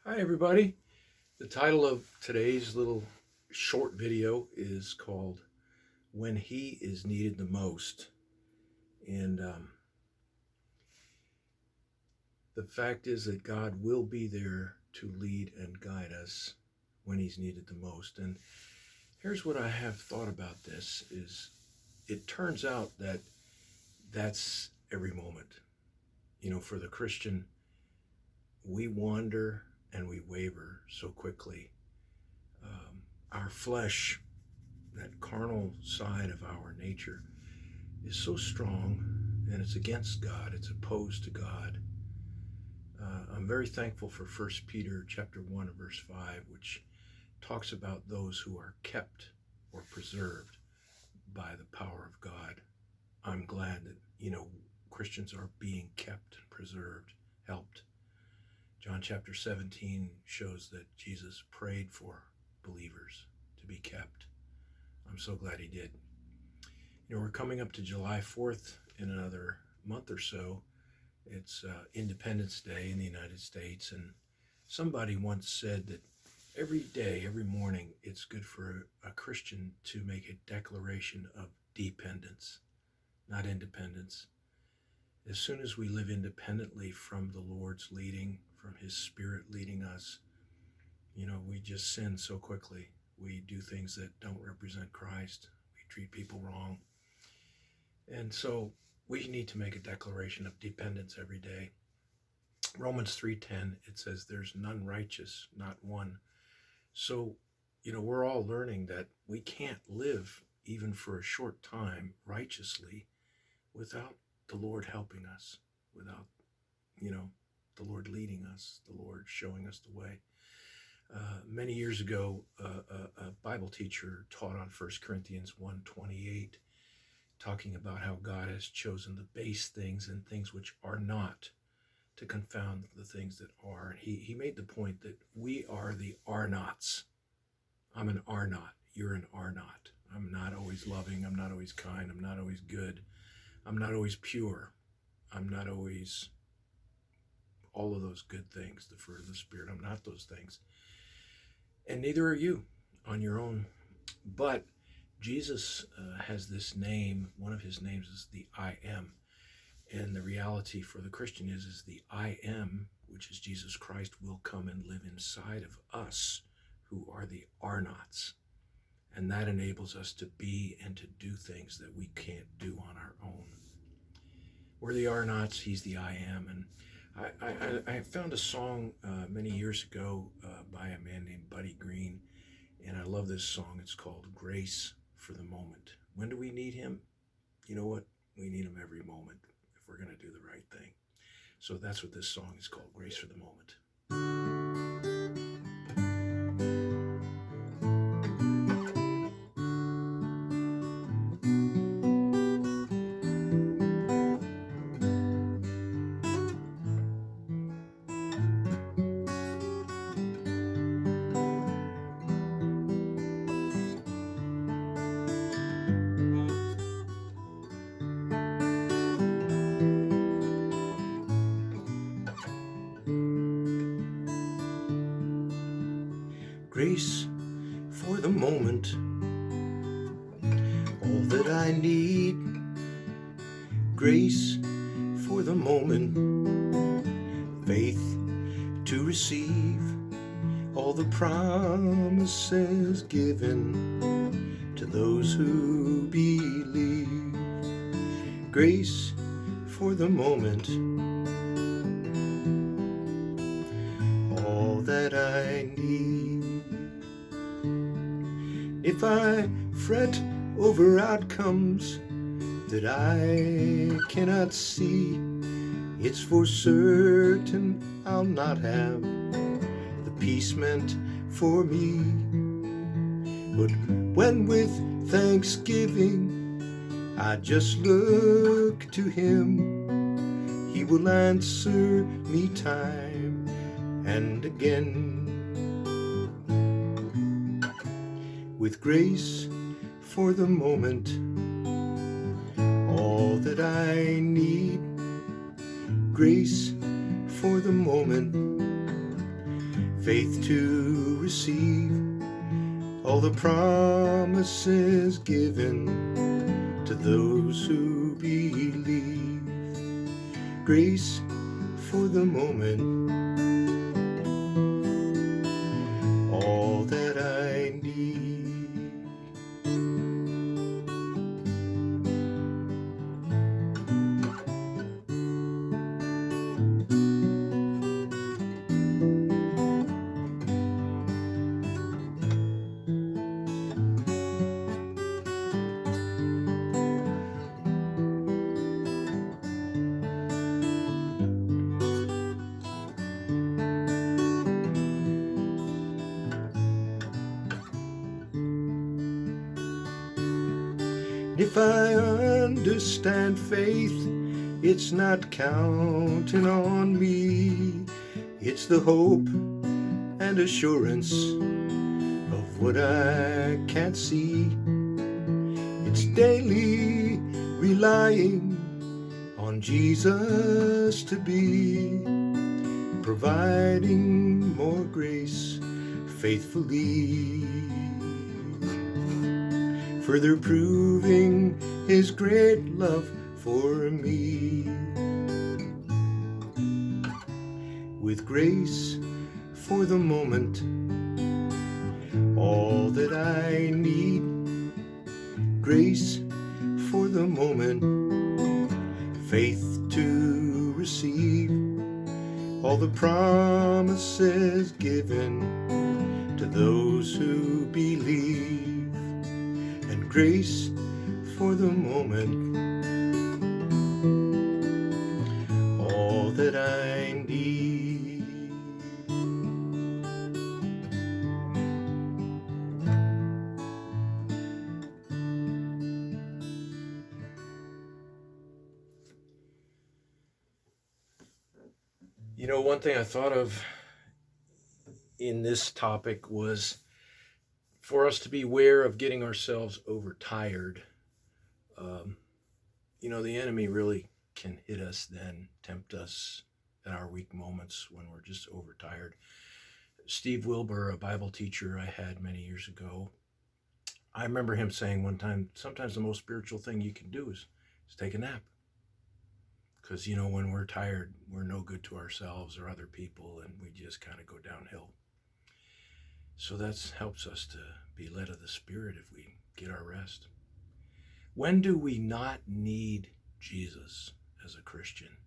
Hi, everybody. The title of today's little short video is called When He is Needed the Most. And the fact is that God will be there to lead and guide us when He's needed the most. And here's what I have thought about this is it turns out that that's every moment. You know, for the Christian, we wander and we waver so quickly. Our flesh, that carnal side of our nature, is so strong, and it's against God. It's opposed to God. I'm very thankful for 1 Peter chapter 1 verse 5, which talks about those who are kept or preserved by the power of God. I'm glad that, Christians are being kept, preserved, helped. John chapter 17 shows that Jesus prayed for believers to be kept. I'm so glad He did. We're coming up to July 4th in another month or so. It's Independence Day in the United States, and somebody once said that every day, every morning, it's good for a Christian to make a declaration of dependence, not independence. As soon as we live independently from the Lord's leading, from His Spirit leading us, we just sin so quickly. We do things that don't represent Christ. We treat people wrong. And so we need to make a declaration of dependence every day. Romans 3:10, it says, there's none righteous, not one. So, we're all learning that we can't live even for a short time righteously without the Lord helping us, without, the Lord leading us, the Lord showing us the way. Many years ago, a Bible teacher taught on 1 Corinthians 1:28, talking about how God has chosen the base things and things which are not to confound the things that are. And he made the point that we are the are-nots. I'm an are-not. You're an are-not. I'm not always loving. I'm not always kind. I'm not always good. I'm not always pure. I'm not always all of those good things, the fruit of the Spirit. I'm not those things. And neither are you on your own. But Jesus has this name. One of His names is the I Am. And the reality for the Christian is the I Am, which is Jesus Christ, will come and live inside of us who are the are-nots. And that enables us to be and to do things that we can't do on our own. We're the are-nots, He's the I Am. And I found a song many years ago by a man named Buddy Green, and I love this song. It's called Grace for the Moment. When do we need Him? You know what? We need Him every moment if we're going to do the right thing. So that's what this song is called, Grace for the Moment. Grace for the moment, all that I need. Grace for the moment, faith to receive all the promises given to those who believe. Grace for the moment, all that I need. If I fret over outcomes that I cannot see, it's for certain I'll not have the peace meant for me. But when with thanksgiving I just look to Him, He will answer me time and again. With grace for the moment, all that I need. Grace for the moment, faith to receive all the promises given to those who believe. Grace for the moment, all that I need. If I understand faith, it's not counting on me. It's the hope and assurance of what I can't see. It's daily relying on Jesus to be providing more grace faithfully, further proving his great love for me. With grace for the moment, all that I need. Grace for the moment, faith to receive all the promises given to those who believe, and grace for the moment, all that I need. You know, one thing I thought of in this topic was for us to beware of getting ourselves overtired. You know, the enemy really can hit us then, tempt us at our weak moments when we're just overtired. Steve Wilbur, a Bible teacher I had many years ago, I remember him saying one time, sometimes the most spiritual thing you can do is take a nap. Because, you know, when we're tired, we're no good to ourselves or other people, and we just kind of go downhill. So that helps us to be led of the Spirit if we get our rest. When do we not need Jesus as a Christian?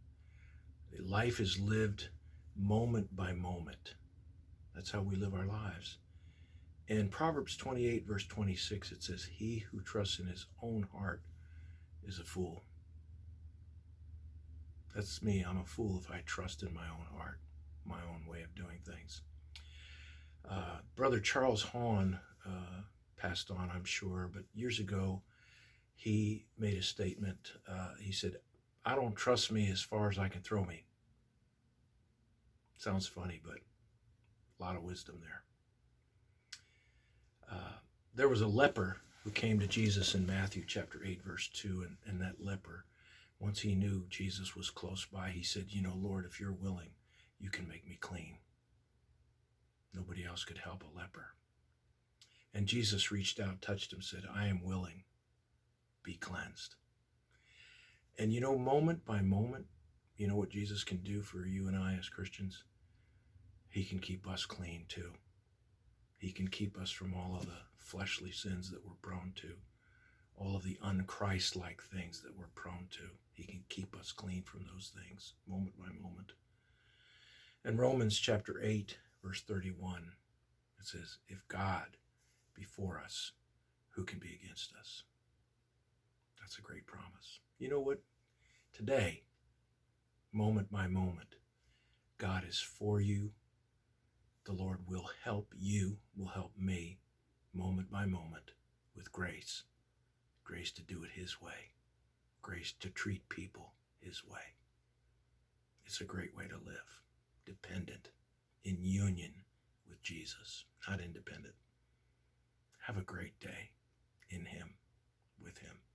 Life is lived moment by moment. That's how we live our lives. In Proverbs 28, verse 26, it says, "He who trusts in his own heart is a fool." That's me. I'm a fool if I trust in my own heart, my own way of doing things. Brother Charles Hahn passed on, I'm sure, but years ago, he made a statement. He said, "I don't trust me as far as I can throw me." Sounds funny, but a lot of wisdom there. There was a leper who came to Jesus in Matthew chapter 8, verse 2, and that leper, once he knew Jesus was close by, he said, "You know, Lord, if you're willing, you can make me clean." Nobody else could help a leper. And Jesus reached out, touched him, said, "I am willing, be cleansed." And you know, moment by moment, you know what Jesus can do for you and I as Christians? He can keep us clean too. He can keep us from all of the fleshly sins that we're prone to, all of the un-Christ-like things that we're prone to. He can keep us clean from those things, moment by moment. In Romans chapter 8, verse 31, it says, "If God be for us, who can be against us?" That's a great promise. You know what? Today, moment by moment, God is for you. The Lord will help you, will help me, moment by moment, with grace. Grace to do it his way. Grace to treat people his way. It's a great way to live. Dependent, in union with Jesus, not independent. Have a great day in him, with him.